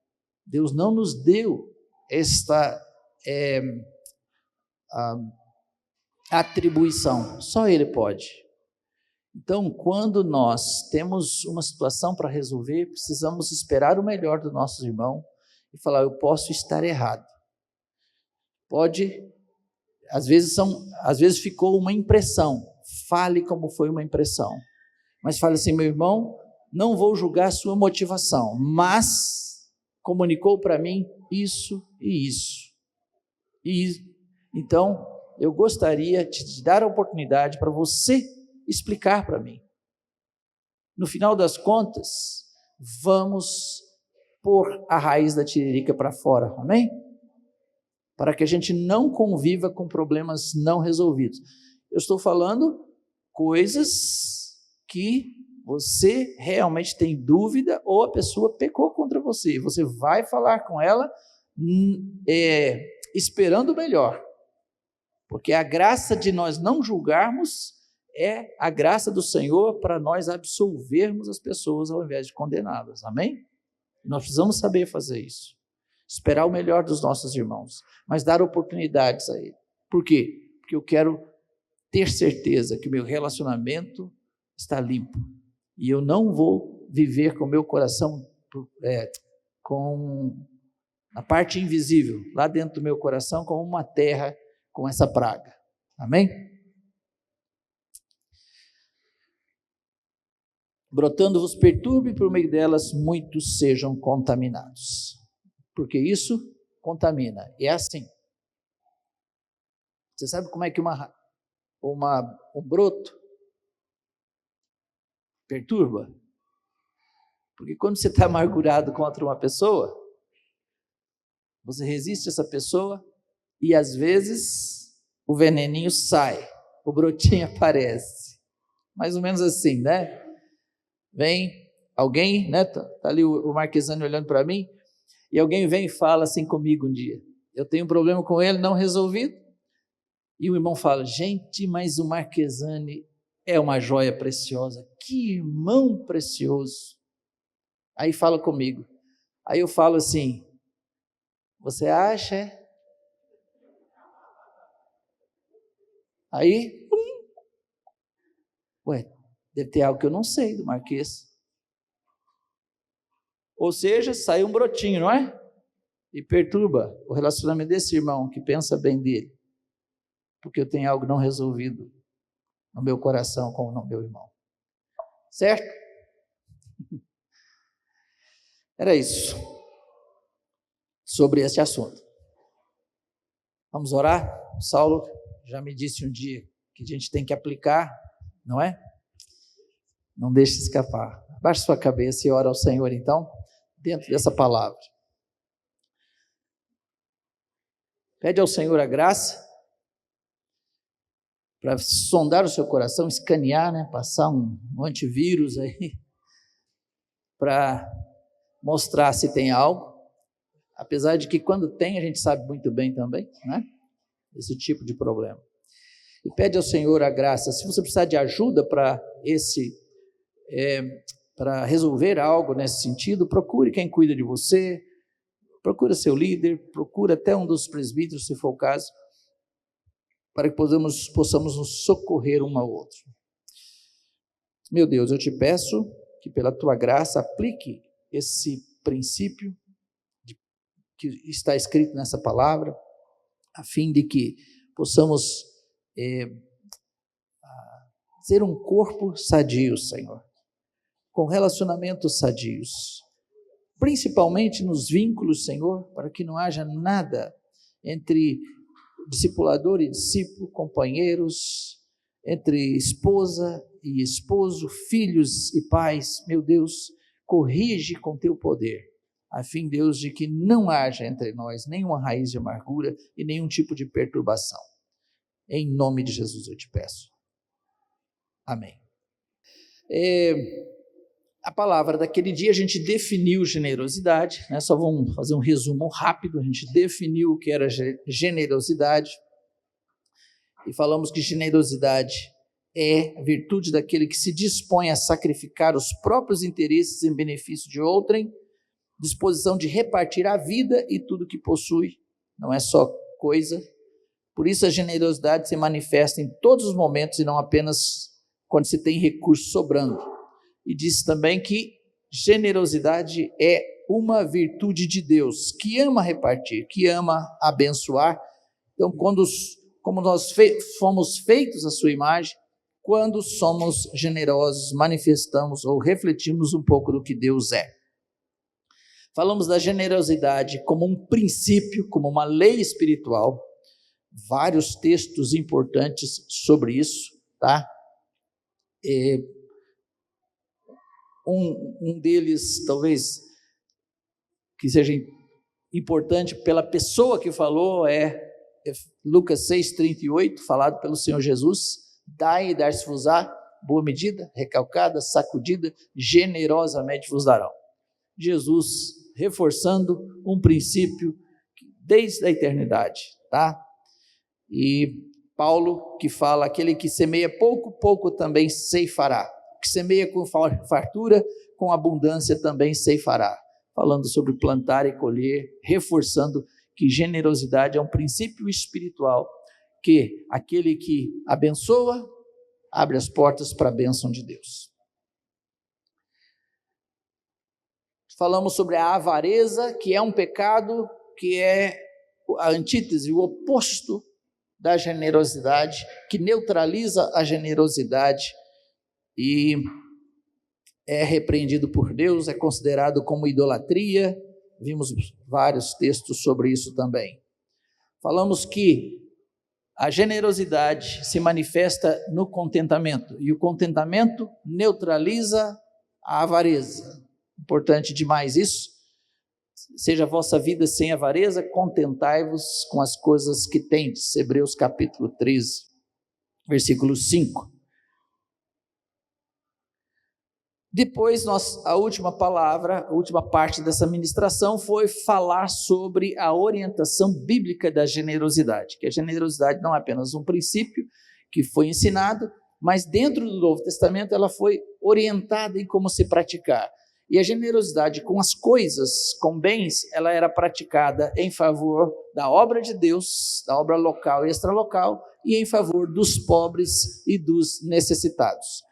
Deus não nos deu esta atribuição. Só Ele pode. Então, quando nós temos uma situação para resolver, precisamos esperar o melhor do nosso irmão e falar: eu posso estar errado. Pode, às vezes ficou uma impressão. Fale como foi uma impressão. Mas fale assim: meu irmão, não vou julgar a sua motivação, mas comunicou para mim isso e isso. Então, eu gostaria de te dar a oportunidade para você explicar para mim. No final das contas, vamos pôr a raiz da tiririca para fora, amém? Para que a gente não conviva com problemas não resolvidos. Eu estou falando coisas que você realmente tem dúvida ou a pessoa pecou contra você. Você vai falar com ela esperando o melhor. Porque a graça de nós não julgarmos é a graça do Senhor para nós absolvermos as pessoas ao invés de condená-las. Amém? Nós precisamos saber fazer isso. Esperar o melhor dos nossos irmãos, mas dar oportunidades a ele. Por quê? Porque eu quero ter certeza que o meu relacionamento está limpo. E eu não vou viver com o meu coração com a parte invisível, lá dentro do meu coração, como uma terra com essa praga. Amém? Brotando vos perturbe, por meio delas muitos sejam contaminados. Porque isso contamina. É assim. Você sabe como é que um broto perturba? Porque quando você está amargurado contra uma pessoa, você resiste a essa pessoa e às vezes o veneninho sai, o brotinho aparece. Mais ou menos assim, né? Vem alguém, né? Tá ali o Marquesani olhando para mim, e alguém vem e fala assim comigo um dia. Eu tenho um problema com ele, não resolvido. E o irmão fala: gente, mas o Marquesani é uma joia preciosa. Que irmão precioso. Aí fala comigo. Aí eu falo assim: você acha? Aí, deve ter algo que eu não sei do Marquês. Ou seja, sai um brotinho, não é? E perturba o relacionamento desse irmão que pensa bem dele. Porque eu tenho algo não resolvido no meu coração com o meu irmão. Certo? Era isso. Sobre esse assunto. Vamos orar? Saulo já me disse um dia que a gente tem que aplicar, não é? Não deixe escapar. Abaixe sua cabeça e ora ao Senhor, então, dentro dessa palavra. Pede ao Senhor a graça para sondar o seu coração, escanear, né? Passar um antivírus aí, para mostrar se tem algo. Apesar de que quando tem, a gente sabe muito bem também, né? Esse tipo de problema. E pede ao Senhor a graça. Se você precisar de ajuda para para resolver algo nesse sentido, procure quem cuida de você, procure seu líder, procure até um dos presbíteros, se for o caso, para que possamos nos socorrer um ao outro. Meu Deus, eu te peço que pela tua graça aplique esse princípio que está escrito nessa palavra, a fim de que possamos ser um corpo sadio, Senhor, com relacionamentos sadios, principalmente nos vínculos, Senhor, para que não haja nada entre discipulador e discípulo, companheiros, entre esposa e esposo, filhos e pais. Meu Deus, corrige com teu poder, a fim, Deus, de que não haja entre nós nenhuma raiz de amargura e nenhum tipo de perturbação. Em nome de Jesus eu te peço. Amém. A palavra daquele dia a gente definiu generosidade, né? Só vamos fazer um resumo rápido. A gente definiu o que era generosidade e falamos que generosidade é a virtude daquele que se dispõe a sacrificar os próprios interesses em benefício de outrem, disposição de repartir a vida e tudo que possui, não é só coisa. Por isso a generosidade se manifesta em todos os momentos e não apenas quando se tem recurso sobrando. E diz também que generosidade é uma virtude de Deus, que ama repartir, que ama abençoar. Então, como nós fomos feitos à sua imagem, quando somos generosos, manifestamos ou refletimos um pouco do que Deus é. Falamos da generosidade como um princípio, como uma lei espiritual, vários textos importantes sobre isso, tá? Um deles, talvez, que seja importante pela pessoa que falou, é Lucas 6,38, falado pelo Senhor Jesus: dai e dar-se-vos-á, boa medida, recalcada, sacudida, generosamente vos darão. Jesus reforçando um princípio desde a eternidade, tá? E Paulo que fala, aquele que semeia pouco, pouco também ceifará. Que semeia com fartura, com abundância também ceifará. Falando sobre plantar e colher, reforçando que generosidade é um princípio espiritual, que aquele que abençoa, abre as portas para a bênção de Deus. Falamos sobre a avareza, que é um pecado, que é a antítese, o oposto da generosidade, que neutraliza a generosidade e é repreendido por Deus, é considerado como idolatria. Vimos vários textos sobre isso também. Falamos que a generosidade se manifesta no contentamento, e o contentamento neutraliza a avareza. Importante demais isso. Seja a vossa vida sem avareza, contentai-vos com as coisas que tendes. Hebreus capítulo 13, versículo 5. Depois, a última palavra, a última parte dessa ministração foi falar sobre a orientação bíblica da generosidade, que a generosidade não é apenas um princípio que foi ensinado, mas dentro do Novo Testamento ela foi orientada em como se praticar. E a generosidade com as coisas, com bens, ela era praticada em favor da obra de Deus, da obra local e extralocal, e em favor dos pobres e dos necessitados.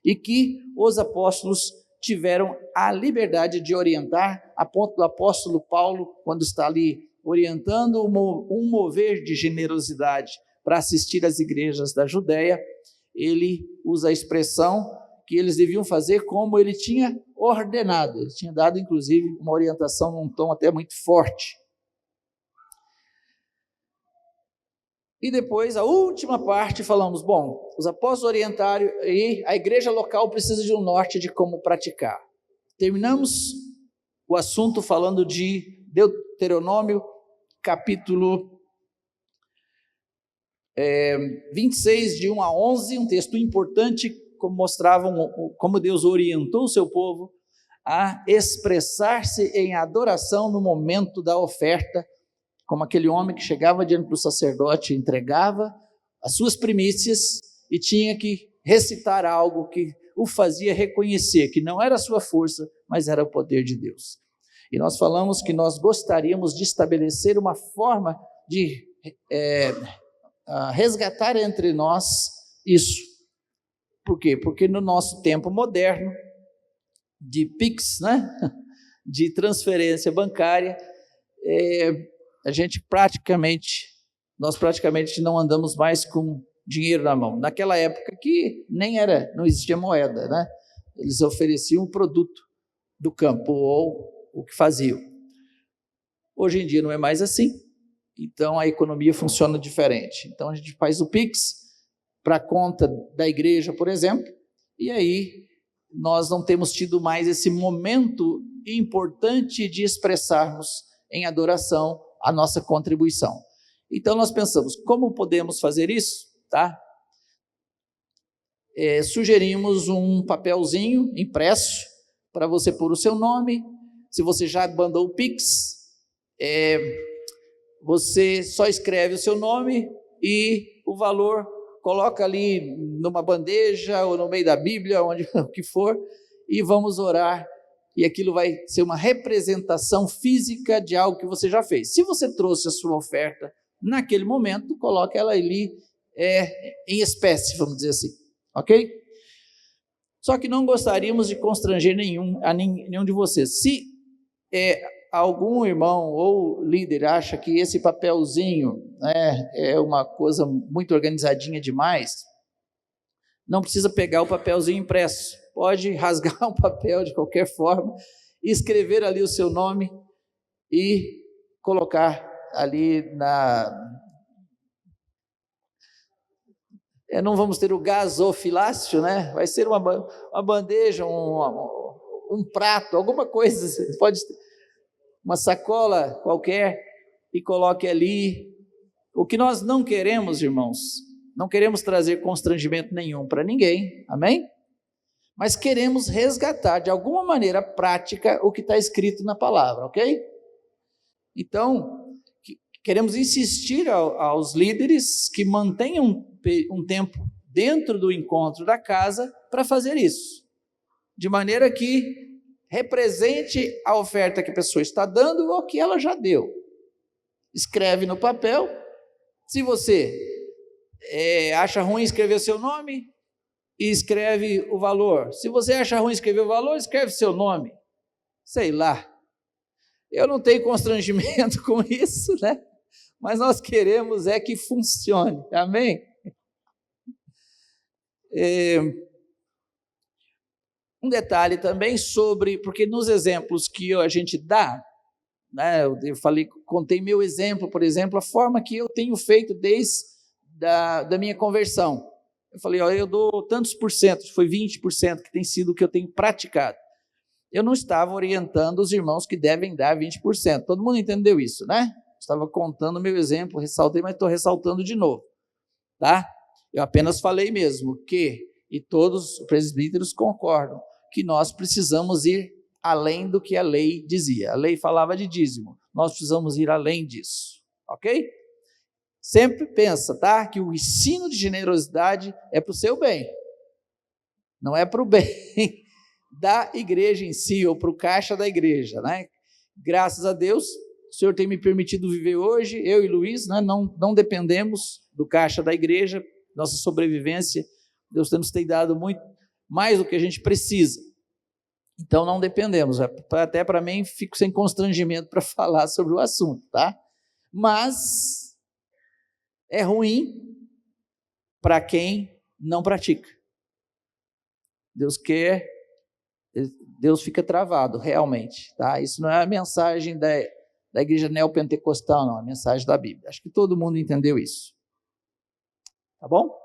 E que os apóstolos tiveram a liberdade de orientar, a ponto do apóstolo Paulo, quando está ali orientando um mover de generosidade para assistir às igrejas da Judéia, ele usa a expressão que eles deviam fazer como ele tinha ordenado. Ele tinha dado, inclusive, uma orientação num tom até muito forte. E depois, a última parte, falamos, bom, os apóstolos orientaram e a igreja local precisa de um norte de como praticar. Terminamos o assunto falando de Deuteronômio, capítulo 26, de 1 a 11, um texto importante, como mostravam como Deus orientou o seu povo a expressar-se em adoração no momento da oferta, como aquele homem que chegava diante do sacerdote, entregava as suas primícias e tinha que recitar algo que o fazia reconhecer que não era a sua força, mas era o poder de Deus. E nós falamos que nós gostaríamos de estabelecer uma forma de resgatar entre nós isso. Por quê? Porque no nosso tempo moderno, de Pix, né? De transferência bancária, nós praticamente não andamos mais com dinheiro na mão. Naquela época que não existia moeda, né? Eles ofereciam um produto do campo ou o que faziam. Hoje em dia não é mais assim, então a economia funciona diferente. Então a gente faz o Pix para a conta da igreja, por exemplo, e aí nós não temos tido mais esse momento importante de expressarmos em adoração a nossa contribuição. Então nós pensamos, como podemos fazer isso? Tá? Sugerimos um papelzinho impresso para você pôr o seu nome. Se você já mandou o Pix, você só escreve o seu nome e o valor coloca ali numa bandeja ou no meio da Bíblia, onde o que for, e vamos orar, e aquilo vai ser uma representação física de algo que você já fez. Se você trouxe a sua oferta naquele momento, coloque ela ali em espécie, vamos dizer assim, ok? Só que não gostaríamos de constranger nenhum de vocês. Se algum irmão ou líder acha que esse papelzinho é uma coisa muito organizadinha demais, não precisa pegar o papelzinho impresso, pode rasgar um papel de qualquer forma, escrever ali o seu nome e colocar ali não vamos ter o gasofilácio, né? Vai ser uma bandeja, um prato, alguma coisa, pode ter uma sacola qualquer e coloque ali. O que nós não queremos, irmãos, não queremos trazer constrangimento nenhum para ninguém, amém? Mas queremos resgatar de alguma maneira prática o que está escrito na palavra, ok? Então, queremos insistir aos líderes que mantenham um tempo dentro do encontro da casa para fazer isso, de maneira que represente a oferta que a pessoa está dando ou que ela já deu. Escreve no papel. Se você acha ruim escrever seu nome, escreve o valor. Se você acha ruim escrever o valor, escreve seu nome. Sei lá. Eu não tenho constrangimento com isso, né? Mas nós queremos que funcione. Amém? Um detalhe também porque nos exemplos que a gente dá, né, eu contei meu exemplo, por exemplo, a forma que eu tenho feito desde da minha conversão. Eu falei, eu dou tantos por cento, foi 20% que tem sido o que eu tenho praticado. Eu não estava orientando os irmãos que devem dar 20%. Todo mundo entendeu isso, né? Estava contando o meu exemplo, ressaltei, mas estou ressaltando de novo, tá? Eu apenas falei mesmo e todos os presbíteros concordam, que nós precisamos ir além do que a lei dizia. A lei falava de dízimo, nós precisamos ir além disso, ok? Sempre pensa, tá? Que o ensino de generosidade é para o seu bem, não é para o bem da igreja em si, ou para o caixa da igreja, né? Graças a Deus, o Senhor tem me permitido viver hoje, eu e Luiz, né? Não dependemos do caixa da igreja, nossa sobrevivência, Deus nos tem dado muito mais do que a gente precisa, então não dependemos, até para mim fico sem constrangimento para falar sobre o assunto, tá? Mas é ruim para quem não pratica. Deus fica travado, realmente, tá? Isso não é a mensagem da igreja neopentecostal, não, é a mensagem da Bíblia. Acho que todo mundo entendeu isso. Tá bom?